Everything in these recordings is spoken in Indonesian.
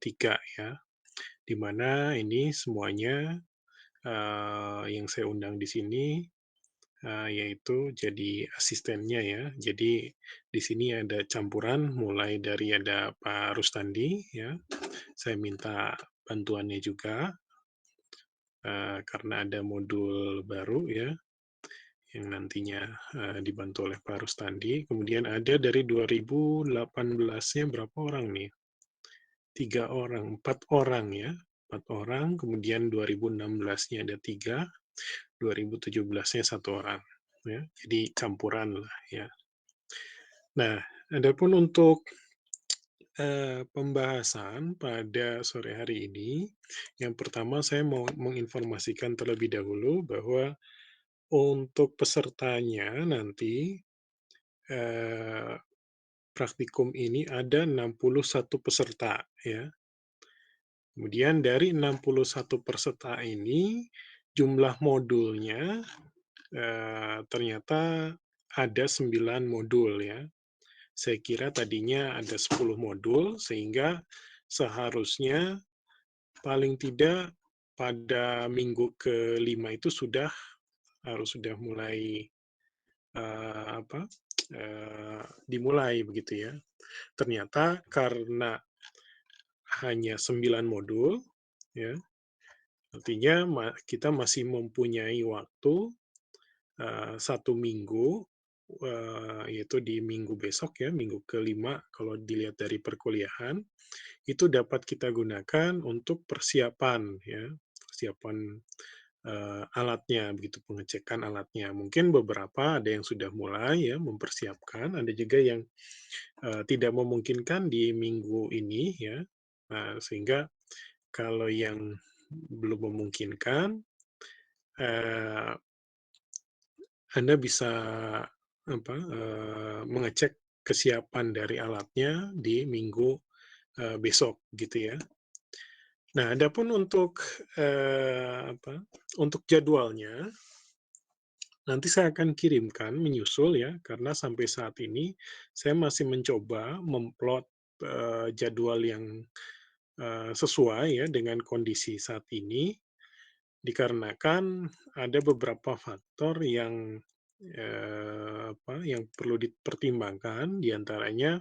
3 ya, di mana ini semuanya, yang saya undang di sini, yaitu jadi asistennya ya. Jadi di sini ada campuran mulai dari ada Pak Rustandi ya, saya minta bantuannya juga, karena ada modul baru ya, yang nantinya, dibantu oleh Pak Rustandi. Kemudian ada dari 2018-nya berapa orang nih? 3 orang, 4 orang ya, 4 orang, kemudian 2016-nya ada 3, 2017-nya 1 orang, ya. Jadi campuran lah ya. Nah, adapun untuk, pembahasan pada sore hari ini, yang pertama saya mau menginformasikan terlebih dahulu bahwa untuk pesertanya nanti, eee, praktikum ini ada 61 peserta ya. Kemudian dari 61 peserta ini, jumlah modulnya, ternyata ada 9 modul ya. Saya kira tadinya ada 10 modul, sehingga seharusnya paling tidak pada minggu ke-5 itu sudah mulai, apa, dimulai begitu ya. Ternyata karena hanya 9 modul, ya, artinya kita masih mempunyai waktu, 1 minggu, yaitu di minggu besok ya, minggu ke-5 kalau dilihat dari perkuliahan, itu dapat kita gunakan untuk persiapan ya, persiapan, alatnya begitu, pengecekan alatnya. Mungkin beberapa ada yang sudah mulai ya mempersiapkan, ada juga yang, tidak memungkinkan di minggu ini ya, sehingga kalau yang belum memungkinkan, eee, Anda bisa apa, mengecek kesiapan dari alatnya di minggu, besok gitu ya. Nah, adapun untuk, untuk jadwalnya, nanti saya akan kirimkan menyusul ya, karena sampai saat ini saya masih mencoba memplot, jadwal yang, sesuai ya dengan kondisi saat ini. Dikarenakan ada beberapa faktor yang, yang perlu dipertimbangkan, di antaranya,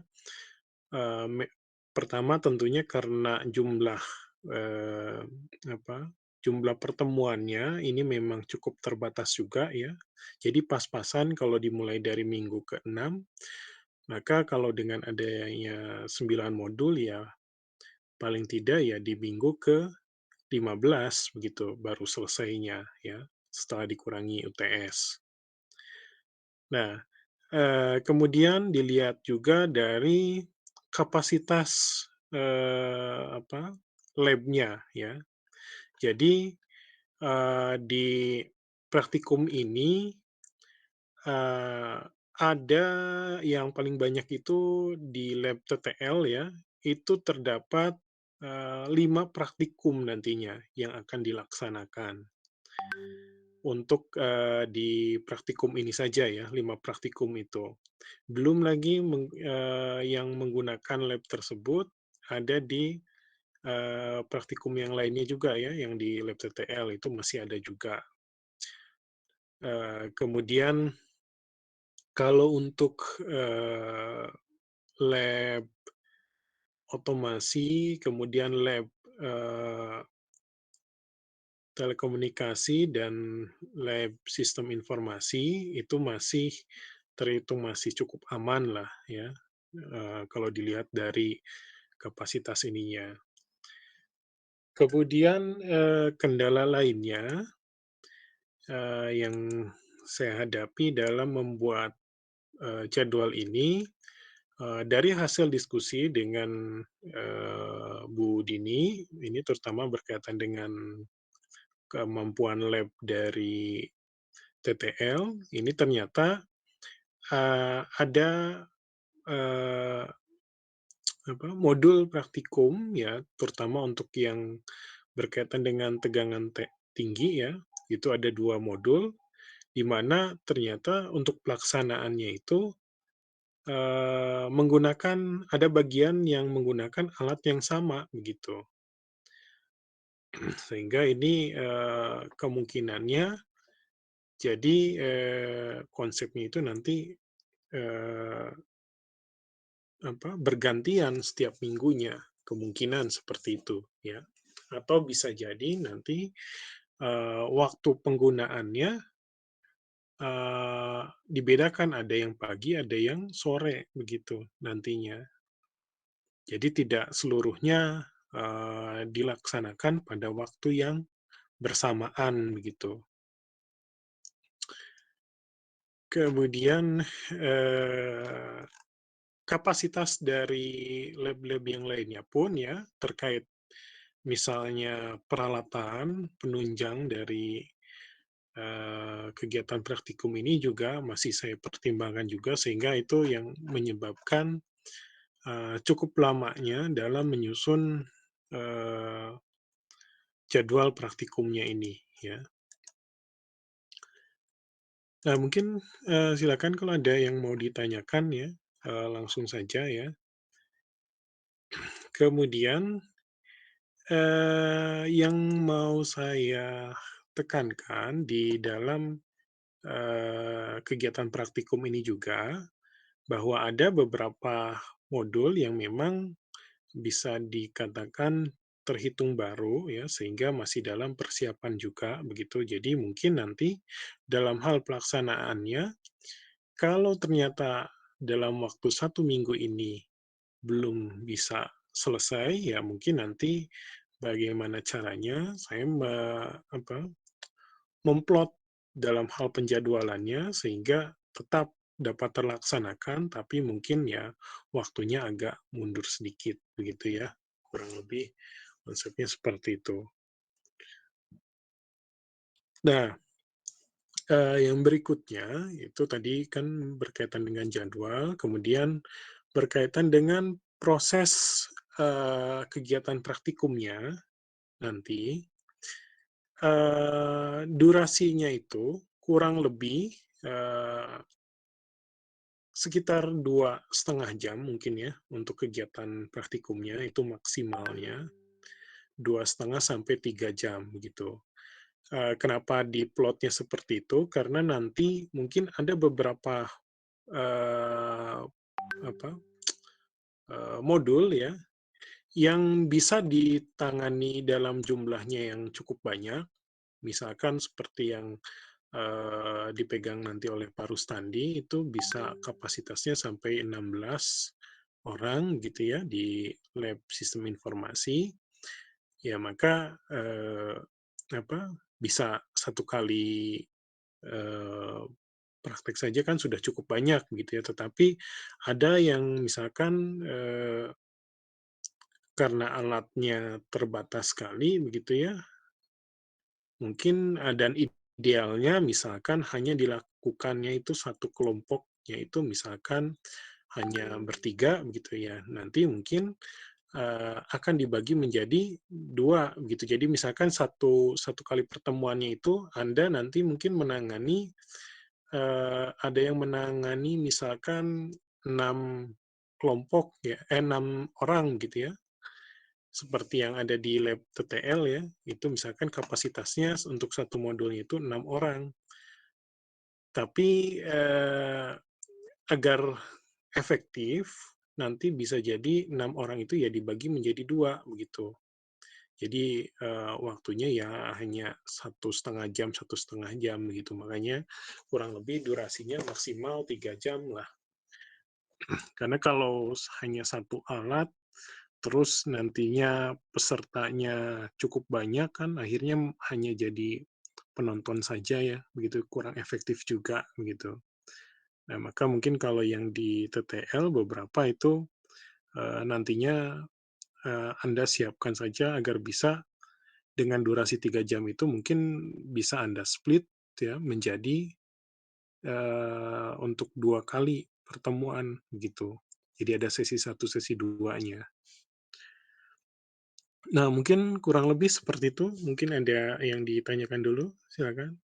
eee, me pertama tentunya karena eee, jumlah pertemuannya ini memang cukup terbatas juga ya. Jadi pas-pasan kalau dimulai dari minggu ke-6, maka kalau dengan adanya 9 modul ya paling tidak ya di minggu ke-15 begitu baru selesainya ya, setelah dikurangi UTS. Nah, kemudian dilihat juga dari kapasitas, lab-nya ya. Jadi, di praktikum ini, eee, ada yang paling banyak itu di lab TTL ya, itu terdapat, 5 praktikum nantinya yang akan dilaksanakan. Untuk, di praktikum ini saja ya, 5 praktikum itu. Belum lagi yang menggunakan lab tersebut ada di, praktikum yang lainnya juga ya, yang di lab TTL itu masih ada juga. Kemudian kalau untuk, lab otomasi, kemudian lab, eee, telekomunikasi dan lab sistem informasi itu masih terhitung masih cukup aman lah ya, kalau dilihat dari kapasitas ininya. Kemudian, kendala lainnya, yang saya hadapi dalam membuat, jadwal ini, dari hasil diskusi dengan, Bu Dini, ini terutama berkaitan dengan kemampuan lab dari TTL, ini ternyata, ada, eee, modul praktikum ya, terutama untuk yang berkaitan dengan tegangan tinggi ya, itu ada 2 modul, di mana ternyata untuk pelaksanaannya itu menggunakan ada bagian yang menggunakan alat yang sama begitu. Sehingga ini, kemungkinannya jadi, konsepnya itu nanti, eee, bergantian setiap minggunya, kemungkinan seperti itu ya. Atau bisa jadi nanti, waktu penggunaannya, dibedakan, ada yang pagi, ada yang sore, begitu nantinya. Jadi tidak seluruhnya, dilaksanakan pada waktu yang bersamaan, begitu. Kemudian, kapasitas dari lab-lab yang lainnya pun ya, terkait misalnya peralatan penunjang dari, kegiatan praktikum ini juga masih saya pertimbangkan juga, sehingga itu yang menyebabkan, cukup lamanya dalam menyusun, eee, jadwal praktikumnya ini, ya. Nah mungkin, silakan kalau ada yang mau ditanyakan ya, langsung saja ya. Kemudian, yang mau saya tekankan di dalam, kegiatan praktikum ini juga, bahwa ada beberapa modul yang memang bisa dikatakan terhitung baru ya, sehingga masih dalam persiapan juga begitu. Jadi mungkin nanti dalam hal pelaksanaannya, kalau ternyata dalam waktu 1 minggu ini belum bisa selesai, ya mungkin nanti bagaimana caranya saya memplot dalam hal penjadwalannya sehingga tetap dapat terlaksanakan, tapi mungkin ya waktunya agak mundur sedikit, begitu ya. Kurang lebih konsepnya seperti itu. Nah, yang berikutnya itu tadi kan berkaitan dengan jadwal, kemudian berkaitan dengan proses, kegiatan praktikumnya nanti, durasinya itu kurang lebih, eee, sekitar 2,5 jam mungkin ya, untuk kegiatan praktikumnya itu maksimalnya, 2,5 sampai 3 jam gitu. Kenapa diplotnya seperti itu, karena nanti mungkin ada beberapa, eee, apa, modul ya, yang bisa ditangani dalam jumlahnya yang cukup banyak, misalkan seperti yang, dipegang nanti oleh Pak Rustandi, itu bisa kapasitasnya sampai 16 orang gitu ya, di lab sistem informasi. Ya maka, bisa 1 kali, eee, praktek saja kan sudah cukup banyak gitu ya, tetapi ada yang misalkan, karena alatnya terbatas sekali begitu ya, mungkin, dan idealnya misalkan hanya dilakukannya itu satu kelompok, yaitu misalkan hanya bertiga begitu ya. Nanti mungkin, akan dibagi menjadi 2 gitu. Jadi misalkan satu satu kali pertemuannya itu Anda nanti mungkin menangani, ada yang menangani misalkan 6 kelompok ya, 6 orang gitu ya. Seperti yang ada di lab TTL ya, itu misalkan kapasitasnya untuk satu modulnya itu 6 orang. Tapi, agar efektif, nanti bisa jadi 6 orang itu ya dibagi menjadi 2 begitu. Jadi, waktunya ya hanya 1,5 jam, 1,5 jam begitu. Makanya kurang lebih durasinya maksimal 3 jam lah. Karena kalau hanya satu alat, terus nantinya pesertanya cukup banyak kan akhirnya hanya jadi penonton saja ya, begitu, kurang efektif juga, begitu. Nah, maka mungkin kalau yang di TTL beberapa itu, nantinya, Anda siapkan saja agar bisa dengan durasi 3 jam itu mungkin bisa Anda split ya menjadi, untuk 2 kali pertemuan, gitu. Jadi ada sesi satu, sesi duanya. Nah, mungkin kurang lebih seperti itu. Mungkin ada yang ditanyakan dulu, silakan.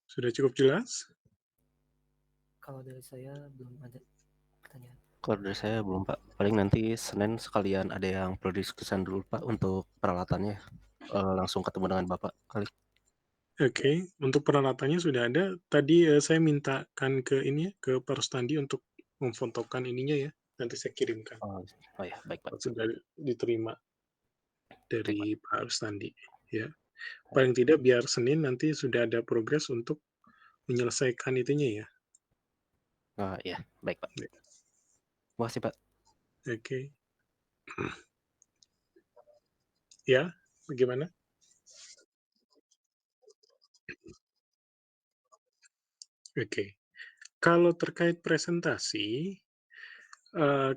Sudah cukup jelas? Kalau dari saya belum ada pertanyaan. Kalau dari saya belum, Pak. Paling nanti Senin sekalian ada yang perlu diskusikan dulu, Pak, untuk peralatannya. Langsung ketemu dengan Bapak kali. Oke, untuk peralatannya sudah ada. Tadi, saya mintakan ke ini ya, ke Pak Rustandi untuk memfotokan ininya ya, nanti saya kirimkan. Oh, oh ya, baik, Pak. Sudah diterima Baik, Pak. dari Pak Rustandi, ya. Baik. Paling tidak biar Senin nanti sudah ada progres untuk menyelesaikan itunya ya. Oh, iya, baik, Pak. Ya, Terima kasih, Pak. oke. Ya, bagaimana? Oke. Kalau terkait presentasi,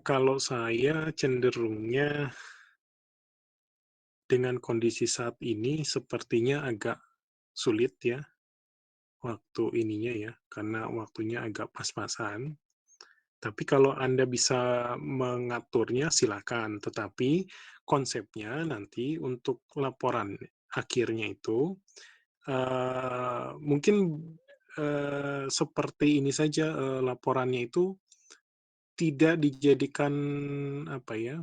kalau saya cenderungnya dengan kondisi saat ini sepertinya agak sulit ya, waktu ininya ya, karena waktunya agak pas-pasan. Tapi kalau Anda bisa mengaturnya silakan, tetapi konsepnya nanti untuk laporan akhirnya itu, mungkin, seperti ini saja, laporannya itu tidak dijadikan, apa ya,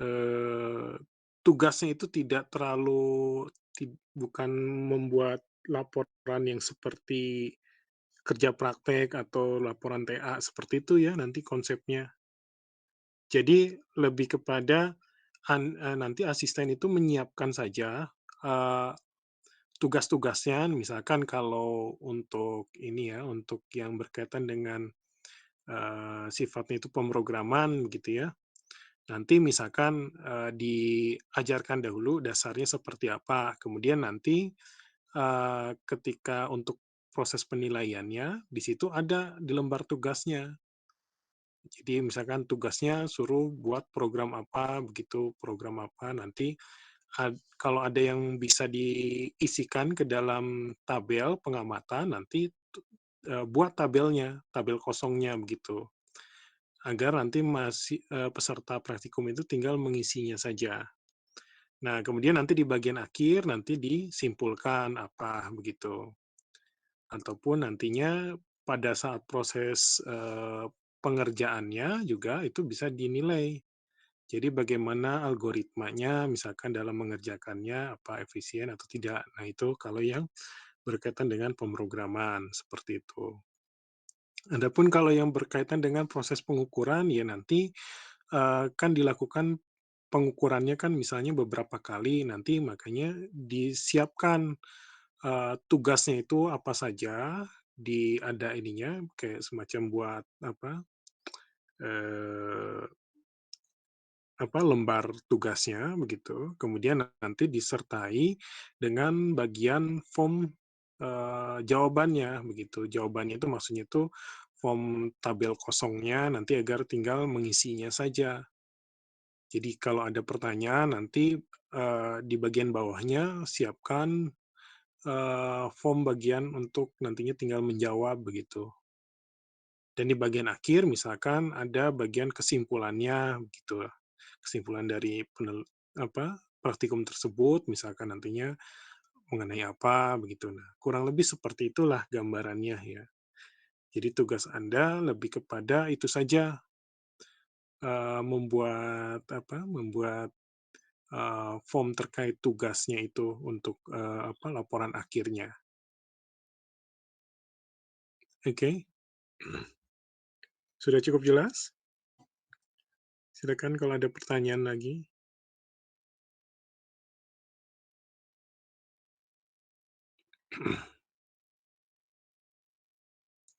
eee, tugasnya itu tidak terlalu bukan membuat laporan yang seperti kerja praktek atau laporan TA, seperti itu ya nanti konsepnya. Jadi lebih kepada nanti asisten itu menyiapkan saja, eee, tugas-tugasnya, misalkan kalau untuk ini ya, untuk yang berkaitan dengan, sifatnya itu pemrograman gitu ya. Nanti misalkan, diajarkan dahulu dasarnya seperti apa, kemudian nanti, ketika untuk proses penilaiannya, di situ ada di lembar tugasnya. Jadi misalkan tugasnya suruh buat program apa, begitu, program apa, nanti kalau ada yang bisa diisikan ke dalam tabel pengamatan, nanti buat tabelnya, tabel kosongnya, begitu. Agar nanti peserta praktikum itu tinggal mengisinya saja. Nah, kemudian nanti di bagian akhir, nanti disimpulkan apa, begitu. Ataupun nantinya pada saat proses, pengerjaannya juga itu bisa dinilai. Jadi bagaimana algoritmanya misalkan dalam mengerjakannya, apa efisien atau tidak. Nah, itu kalau yang berkaitan dengan pemrograman, seperti itu. Adapun kalau yang berkaitan dengan proses pengukuran, ya nanti, kan dilakukan pengukurannya kan misalnya beberapa kali, nanti makanya disiapkan, tugasnya itu apa saja, ada ininya, kayak semacam buat apa, eee, lembar tugasnya begitu, kemudian nanti disertai dengan bagian form, jawabannya begitu. Jawabannya itu maksudnya itu form tabel kosongnya nanti agar tinggal mengisinya saja. Jadi kalau ada pertanyaan nanti, di bagian bawahnya siapkan, form bagian untuk nantinya tinggal menjawab begitu. Dan di bagian akhir misalkan ada bagian kesimpulannya begitu. Kesimpulan dari praktikum tersebut misalkan nantinya mengenai apa begitu. Nah, kurang lebih seperti itulah gambarannya ya. Jadi tugas Anda lebih kepada itu saja, membuat form terkait tugasnya itu untuk, laporan akhirnya. Oke, sudah cukup jelas? Silakan kalau ada pertanyaan lagi.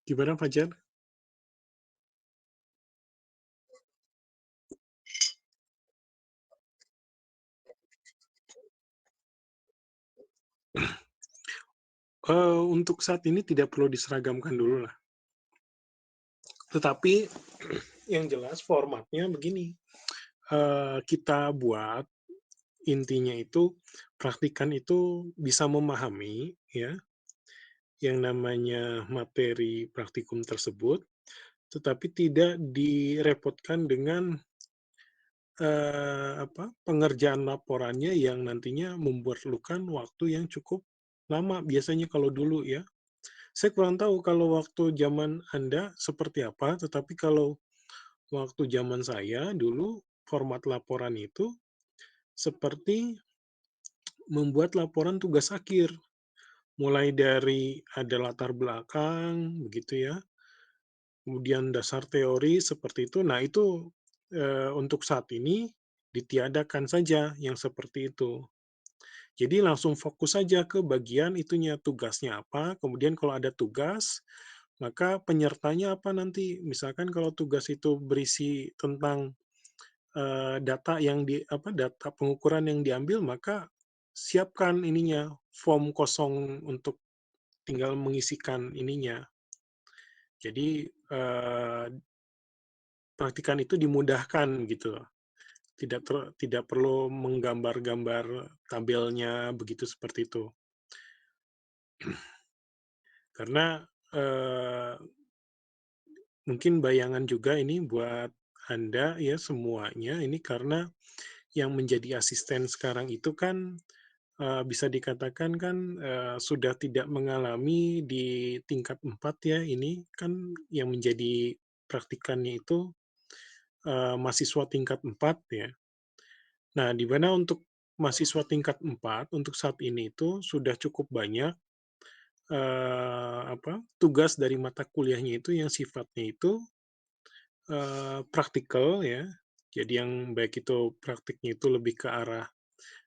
Gimana Fajar? Untuk saat ini tidak perlu diseragamkan dulu lah. Tetapi yang jelas formatnya begini, kita buat intinya itu praktikan itu bisa memahami ya, yang namanya materi praktikum tersebut, tetapi tidak direpotkan dengan pengerjaan laporannya yang nantinya memerlukan waktu yang cukup lama biasanya kalau dulu ya. Saya kurang tahu kalau waktu zaman Anda seperti apa, tetapi kalau waktu zaman saya dulu format laporan itu seperti membuat laporan tugas akhir, mulai dari ada latar belakang begitu ya, kemudian dasar teori seperti itu. Nah itu, untuk saat ini ditiadakan saja yang seperti itu. Jadi langsung fokus saja ke bagian itunya, tugasnya apa, kemudian kalau ada tugas, maka penyertanya apa nanti. Misalkan kalau tugas itu berisi tentang, data yang data pengukuran yang diambil, maka siapkan ininya, form kosong untuk tinggal mengisikan ininya. Jadi, praktikan itu dimudahkan gitu, tidak perlu menggambar-gambar tabelnya begitu, seperti itu. Karena, mungkin bayangan juga ini buat Anda ya semuanya ini karena yang menjadi asisten sekarang itu kan, bisa dikatakan kan, sudah tidak mengalami di tingkat 4 ya, ini kan yang menjadi praktikannya itu, mahasiswa tingkat 4 ya. Nah, di mana untuk mahasiswa tingkat 4 untuk saat ini itu sudah cukup banyak, tugas dari mata kuliahnya itu yang sifatnya itu, praktikal ya. Jadi yang baik itu praktiknya itu lebih ke arah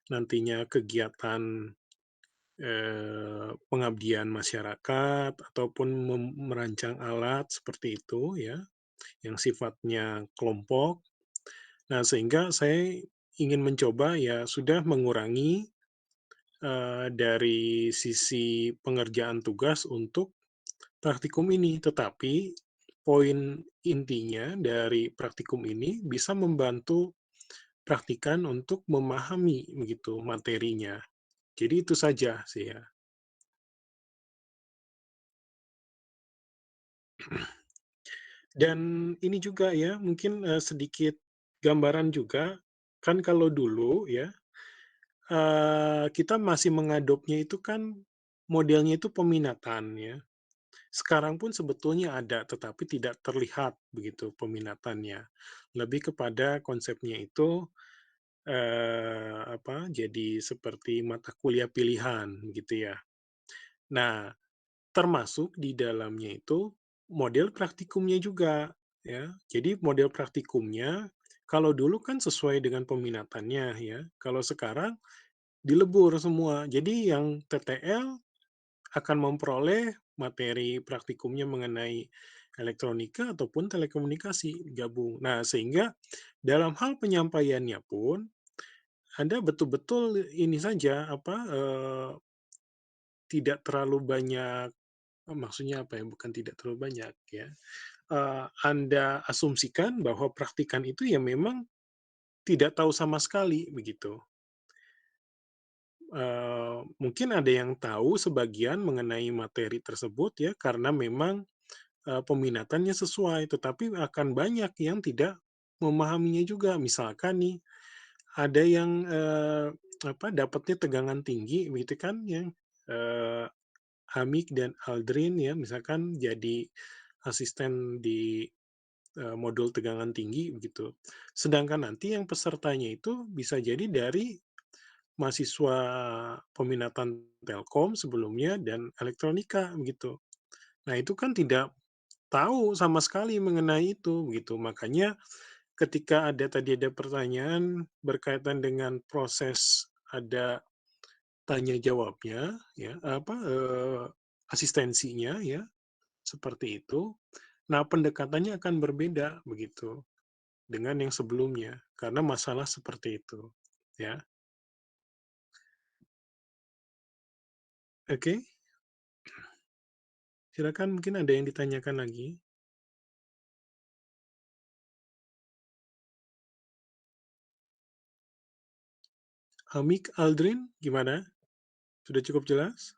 nantinya kegiatan, pengabdian masyarakat ataupun merancang alat seperti itu ya, yang sifatnya kelompok. Nah, sehingga saya ingin mencoba ya sudah mengurangi, dari sisi pengerjaan tugas untuk praktikum ini, tetapi poin intinya dari praktikum ini bisa membantu praktikan untuk memahami begitu materinya. Jadi itu saja sih ya. Dan ini juga ya, mungkin, sedikit gambaran juga, kan kalau dulu ya, kita masih mengadopnya itu kan modelnya itu peminatan ya. Sekarang pun sebetulnya ada, tetapi tidak terlihat begitu peminatannya. Lebih kepada konsepnya itu, jadi seperti mata kuliah pilihan gitu ya. Nah, termasuk di dalamnya itu model praktikumnya juga, ya. Jadi model praktikumnya, kalau dulu kan sesuai dengan peminatannya ya, kalau sekarang dilebur semua. Jadi yang TTL akan memperoleh materi praktikumnya mengenai elektronika ataupun telekomunikasi gabung. Nah, sehingga dalam hal penyampaiannya pun Anda betul-betul ini saja, tidak terlalu banyak. Maksudnya apa ya, bukan tidak terlalu banyak ya, Anda asumsikan bahwa praktikan itu ya memang tidak tahu sama sekali begitu. Mungkin ada yang tahu sebagian mengenai materi tersebut ya karena memang, peminatannya sesuai, tetapi akan banyak yang tidak memahaminya juga. Misalkan nih, ada yang, dapatnya tegangan tinggi begitu kan yang, eee Hamik dan Aldrin ya, misalkan jadi asisten di, modul tegangan tinggi begitu. Sedangkan nanti yang pesertanya itu bisa jadi dari mahasiswa peminatan Telkom sebelumnya dan elektronika begitu. Nah, itu kan tidak tahu sama sekali mengenai itu begitu. Makanya ketika ada pertanyaan berkaitan dengan proses ada tanya jawabnya ya, asistensinya ya, seperti itu. Nah, pendekatannya akan berbeda begitu dengan yang sebelumnya karena masalah seperti itu, ya. Oke, silakan mungkin ada yang ditanyakan lagi. Hamik, Aldrin, gimana? Sudah cukup jelas?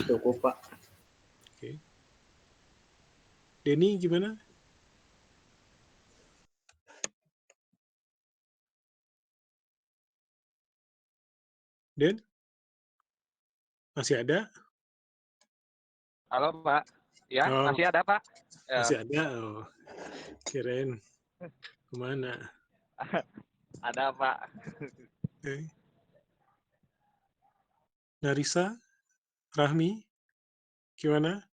Cukup, Pak. Oke. Denny gimana? Den, masih ada? Halo, Pak. Ya, Oh, masih ada, Pak? masih ada? Oh, kirain kemana? Ada, Pak. Eh, Narisa, Rahmi, gimana?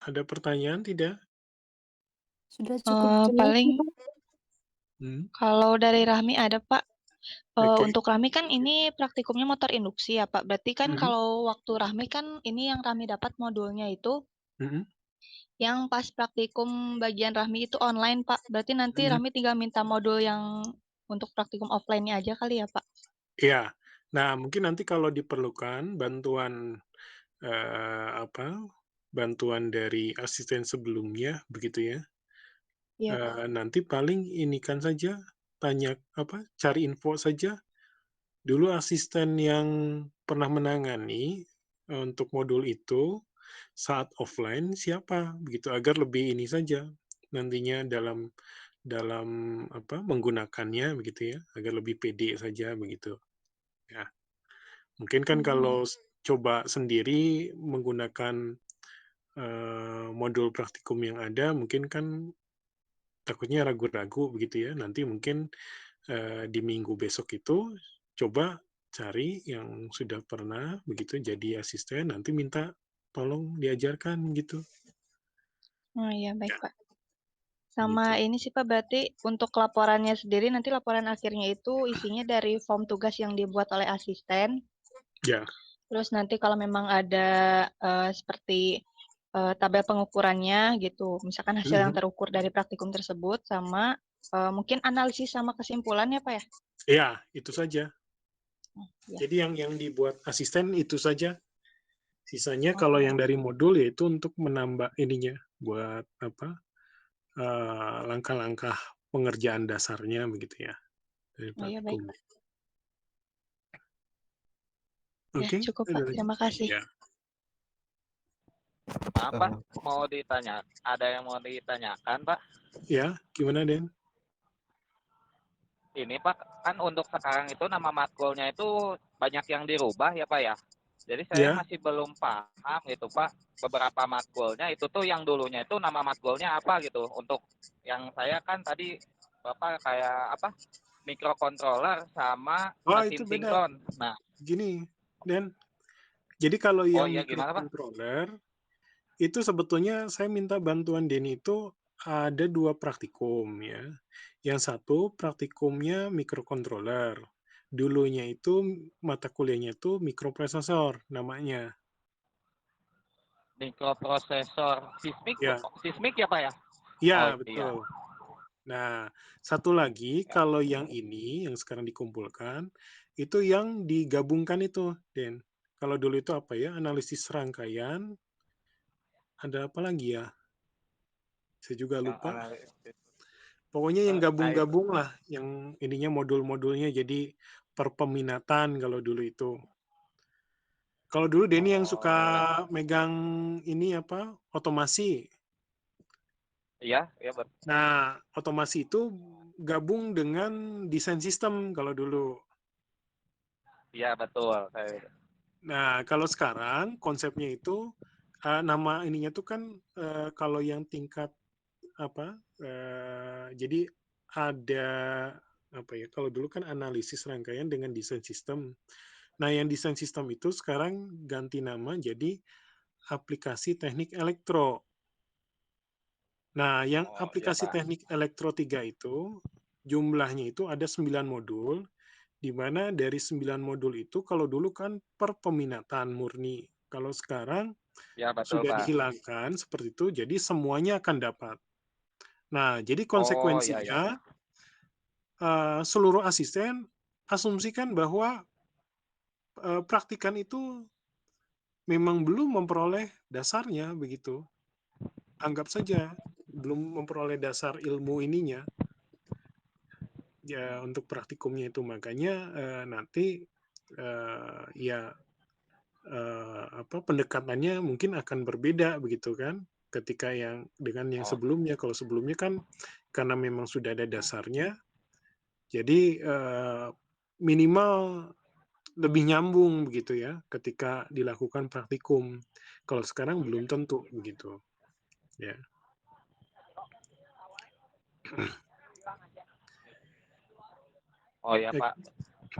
Ada pertanyaan tidak? Sudah cukup jelas Paling nih, Pak. kalau dari Rahmi ada, Pak. Oke. Untuk Rahmi kan ini praktikumnya motor induksi ya, Pak. Berarti kan Mhm. kalau waktu Rahmi kan ini yang Rahmi dapat modulnya itu Mhm. yang pas praktikum bagian Rahmi itu online, Pak. Berarti nanti Mhm. Rahmi tinggal minta modul yang untuk praktikum offline-nya aja kali ya, Pak? Iya. Nah, mungkin nanti kalau diperlukan bantuan dari asisten sebelumnya, begitu ya. Iya, Pak. Nanti paling inikan saja, cari info saja. Dulu asisten yang pernah menangani untuk modul itu saat offline siapa, begitu agar lebih ini saja nantinya dalam dalam menggunakannya begitu ya, agar lebih pede saja begitu. Ya, mungkin kan kalau coba sendiri menggunakan modul praktikum yang ada, mungkin kan takutnya ragu-ragu begitu ya. Nanti mungkin di minggu besok itu coba cari yang sudah pernah begitu jadi asisten, nanti minta tolong diajarkan gitu. Oh iya, baik, Ya, Pak. Sama gitu. ini sih, Pak, berarti untuk laporannya sendiri nanti laporan akhirnya itu isinya dari form tugas yang dibuat oleh asisten. Ya. Terus nanti kalau memang ada seperti tabel pengukurannya gitu, misalkan hasil yang terukur dari praktikum tersebut, sama mungkin analisis sama kesimpulannya, Pak ya? Ya, itu saja. Ya. Jadi yang dibuat asisten itu saja. Sisanya kalau yang dari modul yaitu untuk menambah ininya, buat langkah-langkah pengerjaan dasarnya begitu ya dari Oh iya, baik, praktikum. Pak. Ya, Oke, cukup, Pak. Terima kasih. ya. Maaf, Pak. Ada yang mau ditanyakan, Pak? Ya, gimana Den? Ini, Pak, kan untuk sekarang itu nama matkulnya itu banyak yang dirubah ya, Pak ya? Jadi saya Ya. masih belum paham gitu, Pak. Beberapa matkulnya itu tuh yang dulunya itu nama matkulnya apa gitu. Untuk yang saya kan tadi Bapak kayak microcontroller sama Itu mesin beda. sinkron. Nah, Gini, Den. Jadi kalau yang iya gimana, Pak? microcontroller itu sebetulnya saya minta bantuan Denny itu ada 2 praktikum ya. Yang satu praktikumnya microcontroller. Dulunya itu mata kuliahnya itu mikroprosesor namanya. Mikroprosesor Ya. sismik ya, Pak ya? Iya, Oh, betul. iya. Nah, satu lagi kalau yang ini yang sekarang dikumpulkan itu yang digabungkan itu, Den. Kalau dulu itu apa ya? Analisis rangkaian, ada apa lagi ya? Saya juga lupa. Pokoknya yang gabung-gabung lah, yang ininya modul-modulnya jadi per peminatan kalau dulu itu. Kalau dulu Denny yang suka megang ini otomasi. Iya, betul. Nah, otomasi itu gabung dengan desain sistem kalau dulu. Iya, betul. Nah, kalau sekarang konsepnya itu nama ininya tuh kan kalau yang tingkat jadi ada kalau dulu kan analisis rangkaian dengan desain sistem. Nah, yang desain sistem itu sekarang ganti nama jadi aplikasi teknik elektro. Nah, yang aplikasi teknik elektro 3 itu jumlahnya itu ada 9 modul, di mana dari 9 modul itu kalau dulu kan per peminatan murni. Kalau sekarang Ya, betul, sudah Pak. dihilangkan seperti itu, jadi semuanya akan dapat. Nah, jadi Oh, iya. konsekuensinya seluruh asisten asumsikan bahwa praktikan itu memang belum memperoleh dasarnya begitu. Anggap saja belum memperoleh dasar ilmu ininya. Ya, untuk praktikumnya itu makanya nanti pendekatannya mungkin akan berbeda begitu kan ketika dengan yang sebelumnya. Kalau sebelumnya kan karena memang sudah ada dasarnya, jadi minimal lebih nyambung begitu ya, ketika dilakukan praktikum. Kalau sekarang belum tentu begitu, ya. Oh ya Ek Pak.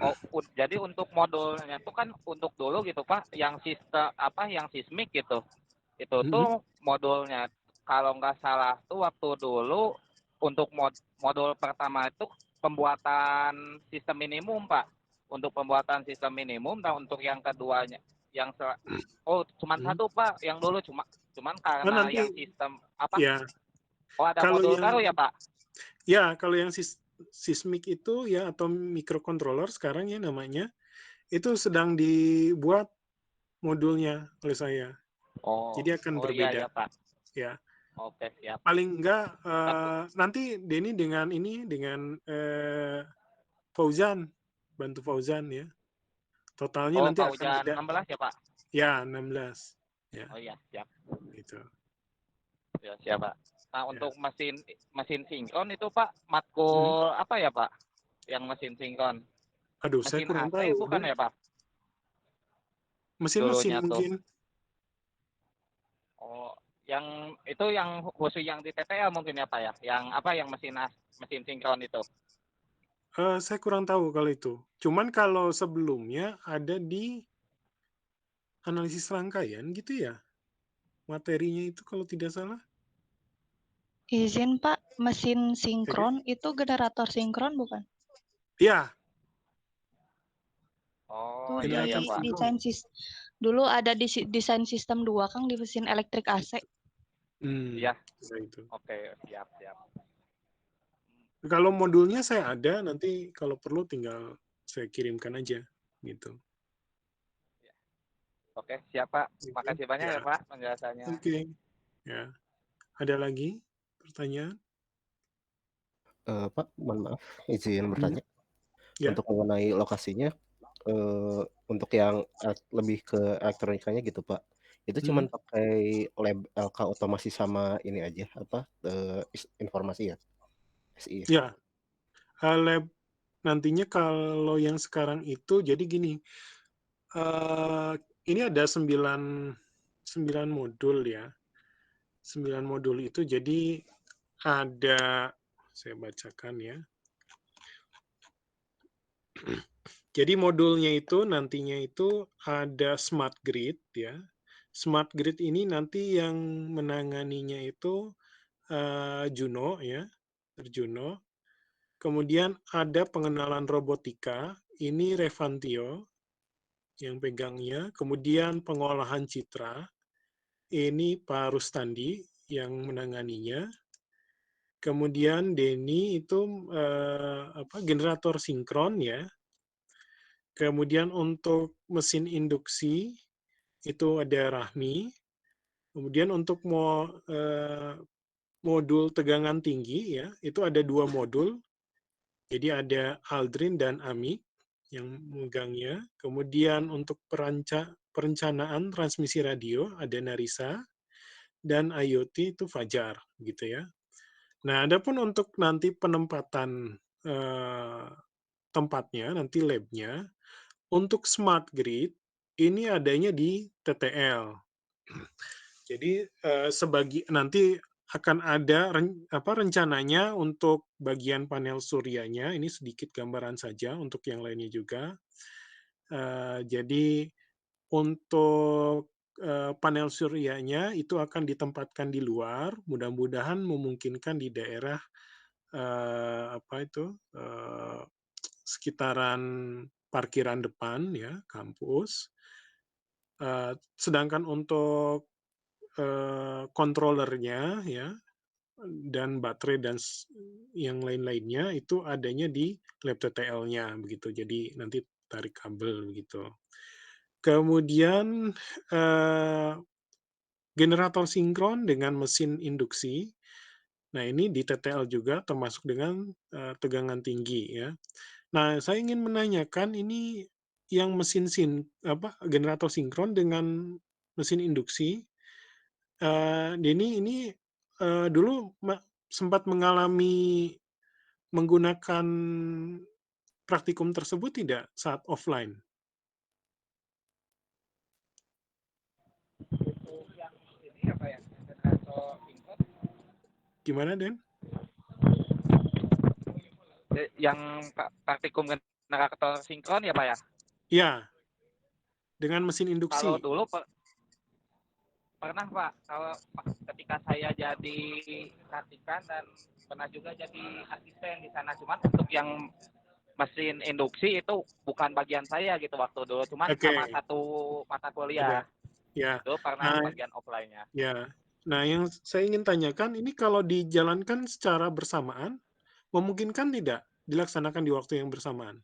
Oh, jadi untuk modulnya itu kan untuk dulu gitu Pak, yang sistem apa, yang sismik gitu. Itu mhm, tuh modulnya kalau nggak salah tuh waktu dulu untuk modul pertama itu pembuatan sistem minimum Pak. Untuk pembuatan sistem minimum dan untuk yang keduanya yang cuman mhm. satu Pak, yang dulu cuman Oh karena yang nanti sistem apa? ya, Oh ada kalau modul baru yang ya Pak? kalau yang sismik itu ya atau microcontroller sekarang ya namanya, itu sedang dibuat modulnya oleh saya. Oh, Jadi akan oh iya berbeda, ya Pak. ya. Oke siap. Paling enggak, Tapi nanti Denny dengan Fauzan, bantu Fauzan ya. Totalnya oh nanti akan Fauzan beda. 16 ya Pak? Ya, 16. Ya, Oh iya siap. gitu. Ya, siap, Pak. Nah, Ya. untuk mesin mesin sinkron itu, Pak, Mhm. matkul apa ya, Pak? Yang mesin sinkron. Aduh, saya Mesin kurang AC tahu bukan deh. ya, Pak? Mesin-mesin Dulunya tuh. mungkin. Oh, yang itu yang khusus yang di TTL mungkin ya, Pak ya? Yang apa yang mesin sinkron itu? Saya kurang tahu kalau itu. Cuman kalau sebelumnya ada di analisis rangkaian gitu ya, materinya itu kalau tidak salah. Izin Pak, mesin Ya, sinkron itu generator sinkron bukan? ya, Oh, Tuh iya di ya, generator Pak. sinkron. dulu ada di desain sistem 2 Kang di mesin elektrik AC. Iya. Ya itu. Oke, siap, siap. Kalau modulnya saya ada, nanti kalau perlu tinggal saya kirimkan aja, gitu. Oke, siap, Pak. Oke, Makasih banyak ya, ya, Pak, penjelasannya. oke, ya. Ada lagi pertanyaan? Pak, mohon maaf, izin Hmm, bertanya. ya. Untuk mengenai lokasinya, untuk yang lebih ke elektronikanya gitu, Pak. Itu cuman Hmm, pakai lab LK otomasi sama ini aja, apa, informasi ya? SI ya? ya. Lab nantinya kalau yang sekarang itu jadi gini, ini ada 9 modul ya. 9 modul itu jadi ada, saya bacakan ya. Jadi modulnya itu nantinya itu ada smart grid ya. Smart grid ini nanti yang menanganinya itu Juno ya, Juno. Kemudian ada pengenalan robotika, ini Revantio yang pegangnya. Kemudian pengolahan citra, ini Pak Rustandi yang menanganinya. Kemudian Denny itu generator sinkron ya. Kemudian untuk mesin induksi itu ada Rahmi. Kemudian untuk modul tegangan tinggi ya, itu ada 2 modul. Jadi ada Aldrin dan Ami yang megangnya. Kemudian untuk perencanaan transmisi radio ada Narisa dan IoT itu Fajar gitu ya. Nah, adapun untuk nanti penempatan tempatnya, nanti labnya, untuk smart grid ini adanya di TTL. Jadi nanti akan ada rencananya untuk bagian panel suryanya, ini sedikit gambaran saja untuk yang lainnya juga. Jadi untuk panel suryanya itu akan ditempatkan di luar, mudah-mudahan memungkinkan di daerah sekitaran parkiran depan ya, kampus. Sedangkan untuk controllernya ya dan baterai dan yang lain-lainnya itu adanya di lab TTL-nya begitu. Jadi nanti tarik kabel begitu. Kemudian generator sinkron dengan mesin induksi. Nah, ini di TTL juga termasuk dengan tegangan tinggi ya. Nah, saya ingin menanyakan ini yang generator sinkron dengan mesin induksi. Denny ini dulu sempat mengalami menggunakan praktikum tersebut tidak saat offline? Gimana, Den? Yang praktikum generator sinkron ya Pak ya? Ya, dengan mesin Kalau induksi. dulu pernah Pak, kalau ketika saya jadi praktikan dan pernah juga jadi asisten di sana, cuman untuk yang mesin induksi itu bukan bagian saya gitu waktu dulu, cuman sama Oke, satu mata ada. kuliah. Ya. Dulu pernah Nah, bagian offline-nya. ya. Nah, yang saya ingin tanyakan, ini kalau dijalankan secara bersamaan, memungkinkan tidak dilaksanakan di waktu yang bersamaan?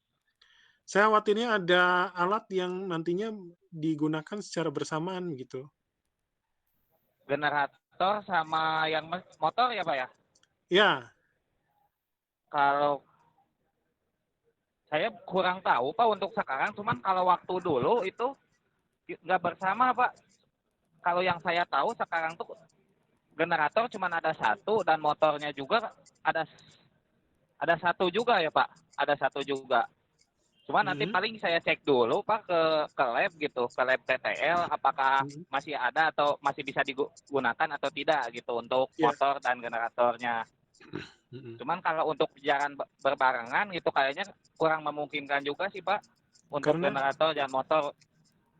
Saya khawatirnya ada alat yang nantinya digunakan secara bersamaan gitu. Generator sama yang motor ya Pak ya? Ya, Kalau saya kurang tahu Pak untuk sekarang, cuman kalau waktu dulu itu nggak bersama Pak. Kalau yang saya tahu sekarang tuh generator cuma ada satu dan motornya juga ada satu juga ya Pak, ada satu juga. Cuma nanti mhm, paling saya cek dulu Pak ke lab gitu, ke lab TTL apakah mhm, masih ada atau masih bisa digunakan atau tidak gitu untuk ya, motor dan generatornya. mhm. Cuman kalau untuk jalan berbarengan gitu kayaknya kurang memungkinkan juga sih Pak untuk Karena generator dan motor.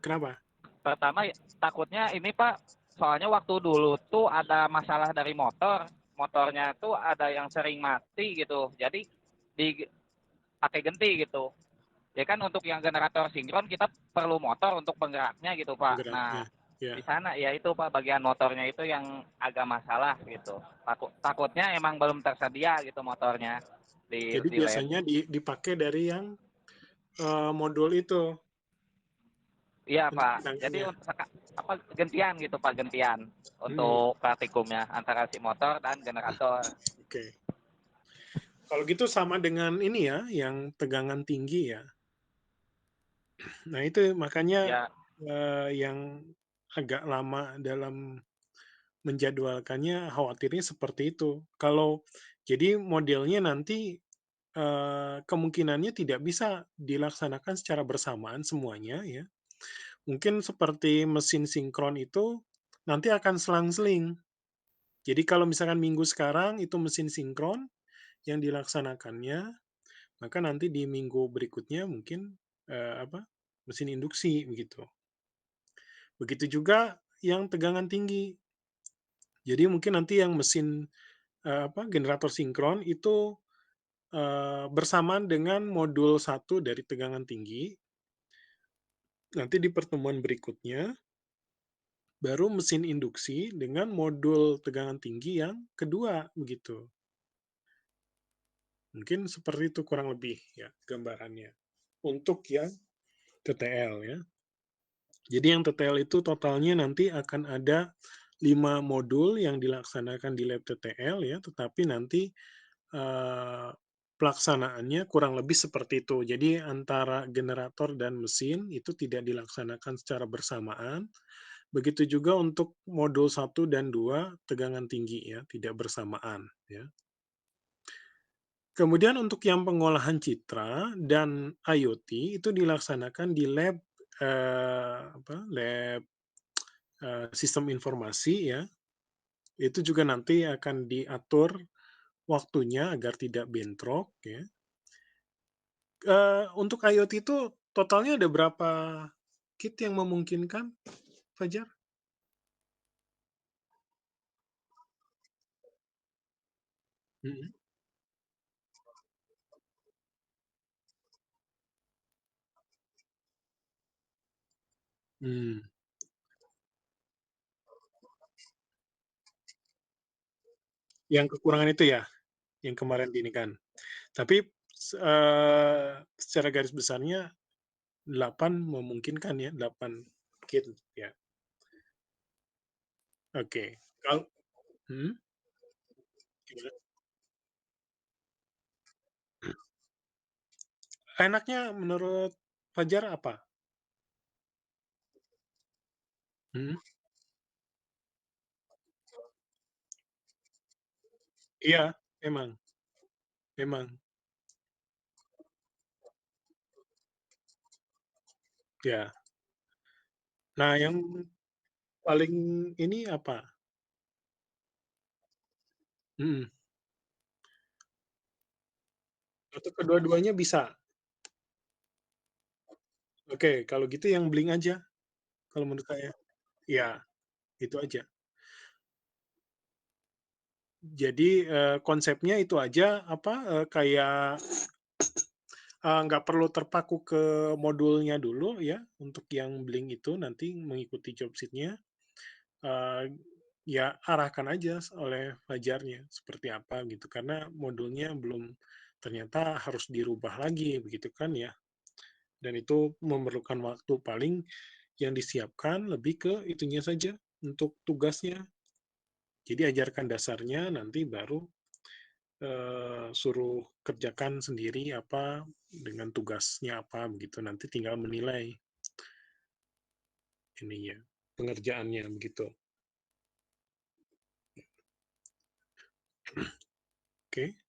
kenapa? Pertama takutnya ini Pak, soalnya waktu dulu tuh ada masalah dari motornya tuh ada yang sering mati gitu, jadi dipakai genti gitu. Ya kan untuk yang generator sinkron kita perlu motor untuk penggeraknya gitu Pak. Penggeraknya, Nah ya. di sana ya itu Pak bagian motornya itu yang agak masalah gitu. Takutnya emang belum tersedia gitu motornya Jadi di lab. biasanya dipakai dari yang modul itu Iya untuk Pak. Jadi tegangannya. apa gentian gitu Pak, gentian Hmm, untuk praktikumnya antara si motor dan generator. oke. Kalau gitu sama dengan ini ya, yang tegangan tinggi ya. Nah itu makanya Ya, yang agak lama dalam menjadwalkannya khawatirnya seperti itu. Kalau jadi modelnya nanti kemungkinannya tidak bisa dilaksanakan secara bersamaan semuanya ya. Mungkin seperti mesin sinkron itu nanti akan selang-seling. Jadi kalau misalkan minggu sekarang itu mesin sinkron yang dilaksanakannya, maka nanti di minggu berikutnya mungkin, mesin induksi begitu. Begitu juga yang tegangan tinggi. Jadi mungkin nanti yang mesin, generator sinkron itu, bersamaan dengan modul satu dari tegangan tinggi, nanti di pertemuan berikutnya baru mesin induksi dengan modul tegangan tinggi yang kedua, begitu. Mungkin seperti itu kurang lebih ya gambarannya, untuk yang TTL ya. Jadi yang TTL itu totalnya nanti akan ada 5 modul yang dilaksanakan di lab TTL ya, tetapi nanti, eee, pelaksanaannya kurang lebih seperti itu. Jadi antara generator dan mesin itu tidak dilaksanakan secara bersamaan, begitu juga untuk modul satu dan 2 tegangan tinggi ya, tidak bersamaan ya. Kemudian untuk yang pengolahan citra dan IoT itu dilaksanakan di lab, lab, sistem informasi ya, itu juga nanti akan diatur waktunya agar tidak bentrok ya. Untuk IoT itu totalnya ada berapa kit yang memungkinkan, Fajar? Mhm. Mmm, yang kekurangan itu ya, yang kemarin ini kan. Tapi secara garis besarnya 8 memungkinkan ya, 8 kit ya, oke. Kal mhm, gimana? Enaknya menurut Fajar apa? Mhm, iya, memang memang, ya. Nah, yang paling ini apa? Mhm. Atau kedua-duanya bisa? Oke, kalau gitu yang Blink aja, kalau menurut saya. Iya, itu aja. Jadi, konsepnya itu aja, apa, kayak, nggak perlu terpaku ke modulnya dulu ya, untuk yang Blink itu nanti mengikuti job sheet-nya, eee, ya arahkan aja oleh Fajarnya, seperti apa gitu. Karena modulnya belum ternyata harus dirubah lagi, begitu kan ya. Dan itu memerlukan waktu, paling yang disiapkan lebih ke itunya saja, untuk tugasnya. Jadi ajarkan dasarnya, nanti baru suruh kerjakan sendiri apa, dengan tugasnya apa, begitu. Nanti tinggal menilai ininya, pengerjaannya, begitu. Oke.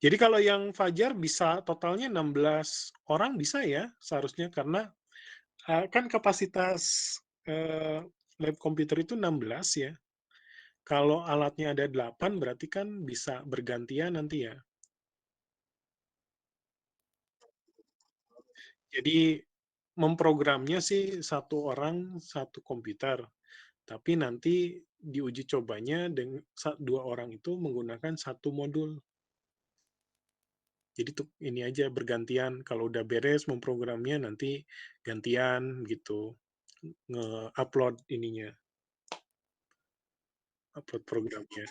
Jadi kalau yang Fajar bisa totalnya 16 orang bisa ya, seharusnya karena, kan kapasitas, lab komputer itu 16 ya. Kalau alatnya ada 8 berarti kan bisa bergantian nanti ya. Jadi memprogramnya sih satu orang satu komputer, tapi nanti diuji cobanya 2 orang itu menggunakan satu modul. Jadi tuh ini aja bergantian, kalau udah beres memprogramnya nanti gantian gitu, nge-upload ininya, upload programnya.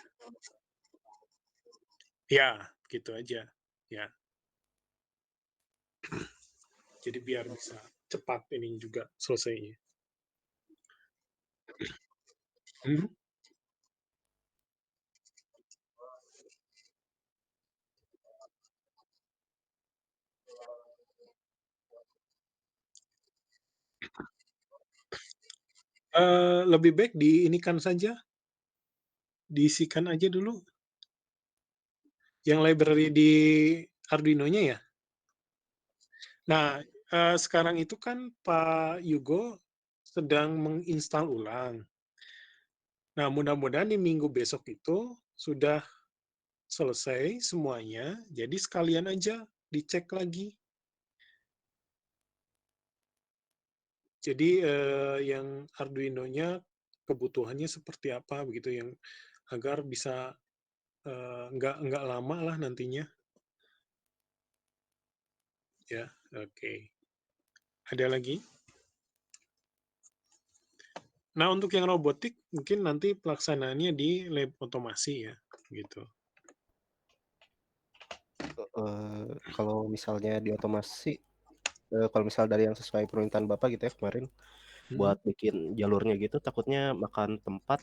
Ya, gitu aja, ya. Jadi biar bisa cepat ini juga selesainya. Mhm. Lebih baik diinikan saja, diisikan aja dulu, yang library di Arduino-nya ya? Nah, sekarang itu kan Pak Yugo sedang menginstal ulang. Nah, mudah-mudahan di minggu besok itu sudah selesai semuanya, jadi sekalian aja dicek lagi. Jadi, yang Arduino-nya kebutuhannya seperti apa begitu, yang agar bisa, nggak lama lah nantinya, ya. Oke. Ada lagi? Nah, untuk yang robotik mungkin nanti pelaksanaannya di lab otomasi ya, gitu. Kalau misalnya di otomasi, kalau misal dari yang sesuai permintaan Bapak gitu ya kemarin, buat Mhm. bikin jalurnya gitu takutnya makan tempat.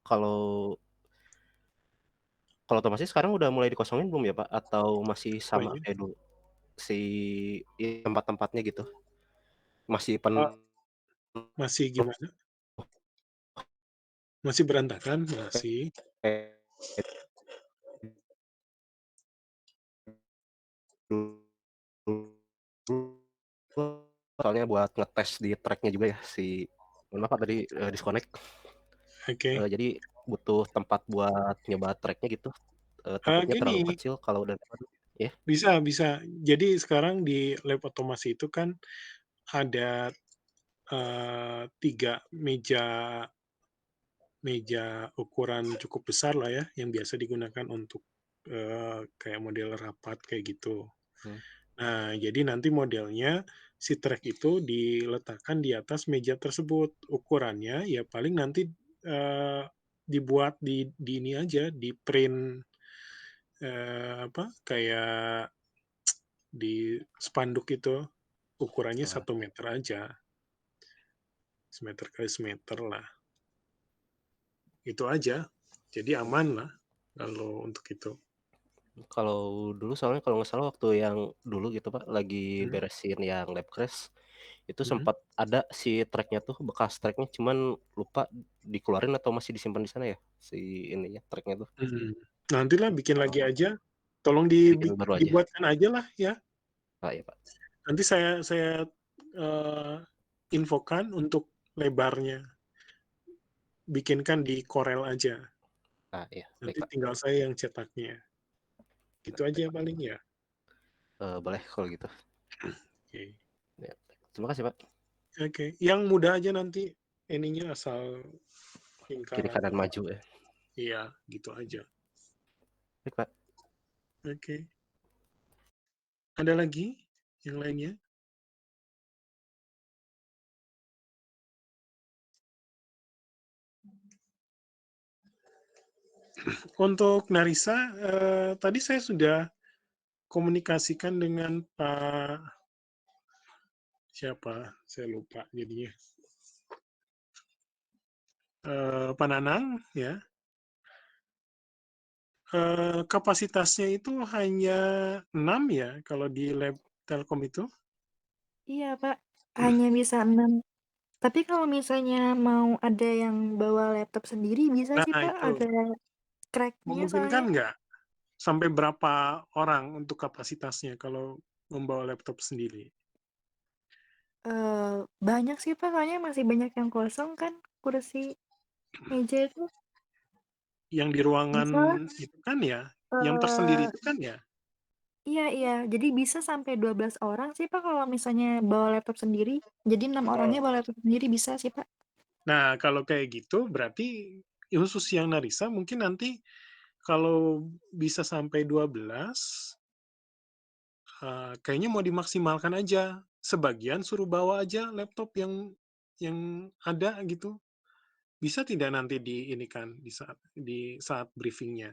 Kalau kalau otomasi sekarang udah mulai dikosongin belum ya, Pak? Atau masih sama Apanya? kayak dulu, si tempat-tempatnya gitu? Masih Pak, penuh masih gimana? Masih berantakan? Masih. kayak dulu, soalnya buat ngetes di track-nya juga ya mohon maaf Pak tadi, disconnect. Oke. Jadi butuh tempat buat nyoba track-nya gitu, takutnya terlalu Gini, kecil kalau udah ya? bisa bisa. Jadi sekarang di lab otomasi itu kan ada, 3 meja meja ukuran cukup besar lah ya, yang biasa digunakan untuk, kayak model rapat kayak gitu. Hmm. Nah, jadi nanti modelnya si trek itu diletakkan di atas meja tersebut. Ukurannya ya paling nanti, dibuat di ini aja, di-print, apa, kayak di spanduk itu, ukurannya Wah, 1 meter aja, semeter kali semeter lah, itu aja. Jadi aman lah kalau untuk itu. kalau dulu soalnya kalau nggak salah waktu yang dulu gitu Pak, lagi Mhm beresin yang lab crash, itu mhm. sempat ada si track-nya tuh, bekas track-nya cuman lupa dikeluarin atau masih disimpan di sana ya, si ininya, track-nya tuh? Mhm. Nantilah bikin lagi Oh, aja, tolong bikin baru aja? dibuatkan aja lah ya. Ah, iya Pak. Nanti saya, infokan untuk lebarnya, bikinkan di Corel aja. Iya, Nanti baik, Pak. tinggal saya yang cetaknya. Gitu Baik, aja Pak. paling ya. Boleh kalau gitu. Oke. Ya, terima kasih, Pak. Oke, yang mudah aja nanti ininya asal Kiri lingkaran. kanan maju ya. Iya, gitu aja. Baik, Pak. Oke. Ada lagi yang lainnya? Untuk Narisa, tadi saya sudah komunikasikan dengan Pak siapa? Saya lupa jadinya. Pak Nanang, ya. Kapasitasnya itu hanya 6 ya kalau di lab Telkom itu? Iya, Pak. Hanya bisa 6. Tapi kalau misalnya mau ada yang bawa laptop sendiri bisa Nah sih, Pak. itu, Ada crack-nya memungkinkan soalnya. nggak? Sampai berapa orang untuk kapasitasnya kalau membawa laptop sendiri? Banyak sih, Pak. Soalnya masih banyak yang kosong kan kursi meja itu. Yang di ruangan Bisa, itu kan ya? Yang tersendiri eh itu kan ya? iya. Jadi bisa sampai 12 orang sih, Pak, kalau misalnya bawa laptop sendiri. Jadi 6 orangnya Oh. bawa laptop sendiri bisa sih, Pak. Nah, kalau kayak gitu berarti khusus yang Narisa mungkin nanti kalau bisa sampai 12, kayaknya mau dimaksimalkan aja. Sebagian suruh bawa aja laptop yang ada gitu. Bisa tidak nanti diinikan di saat briefingnya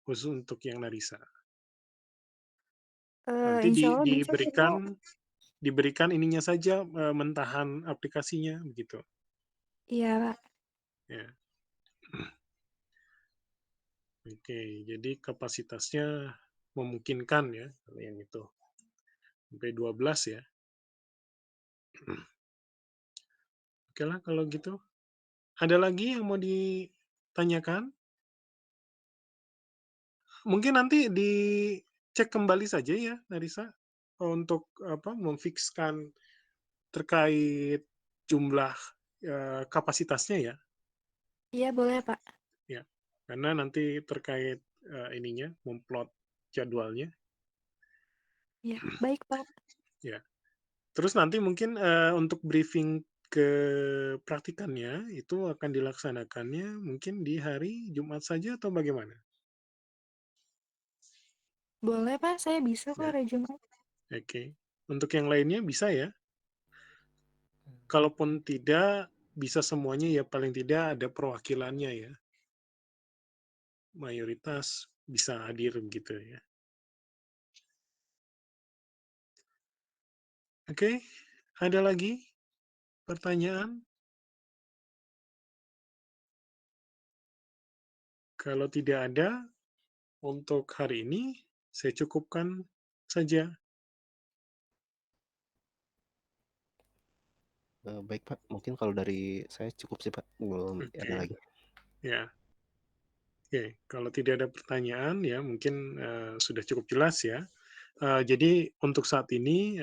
khusus untuk yang Narisa? Nanti Insya Allah bisa sih, Pak. diberikan ininya saja, mentahan aplikasinya begitu. Iya, Pak. Ya. Oke, jadi kapasitasnya memungkinkan ya kalau yang itu. Sampai 12 ya. Oke lah kalau gitu. Ada lagi yang mau ditanyakan? Mungkin nanti dicek kembali saja ya, Narisa, untuk memfikskan terkait jumlah kapasitasnya ya. Iya, boleh, Pak. Ya, karena nanti terkait ininya, memplot jadwalnya. Iya, baik, Pak. Ya, terus nanti mungkin untuk briefing ke praktikannya itu akan dilaksanakannya mungkin di hari Jumat saja atau bagaimana? Boleh, Pak. Saya bisa kok Ya, hari Jumat. oke. Untuk yang lainnya bisa ya? Kalaupun tidak bisa semuanya ya paling tidak ada perwakilannya ya. Mayoritas bisa hadir gitu ya. Oke, ada lagi pertanyaan? Kalau tidak ada, untuk hari ini saya cukupkan saja. Baik, Pak. Mungkin kalau dari saya cukup sih, Pak. Belum ada Oke, lagi. ya. Oke, kalau tidak ada pertanyaan ya mungkin sudah cukup jelas ya. Jadi untuk saat ini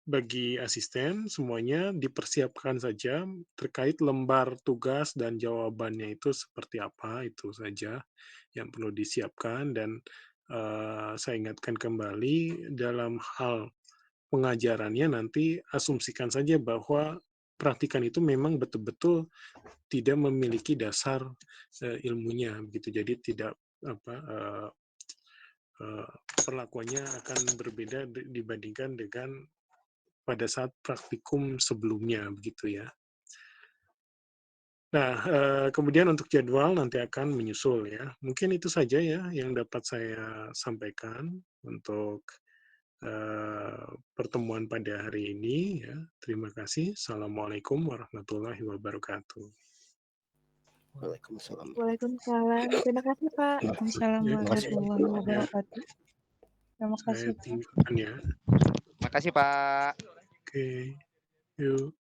bagi asisten semuanya dipersiapkan saja terkait lembar tugas dan jawabannya itu seperti apa, itu saja yang perlu disiapkan dan saya ingatkan kembali dalam hal pengajarannya nanti asumsikan saja bahwa praktikan itu memang betul-betul tidak memiliki dasar ilmunya begitu. Jadi tidak apa perlakuannya akan berbeda dibandingkan dengan pada saat praktikum sebelumnya begitu ya. Nah, kemudian untuk jadwal nanti akan menyusul ya. Mungkin itu saja ya yang dapat saya sampaikan untuk pertemuan pada hari ini ya. Terima kasih. Assalamualaikum warahmatullahi wabarakatuh. Waalaikumsalam. Waalaikumsalam. Terima kasih, Pak. Waalaikumsalam Ya, Terima kasih, Pak. warahmatullahi ya, wabarakatuh. Terima saya kasih, Pak. tinggalkan ya. Makasih Pak. Oke, yuk.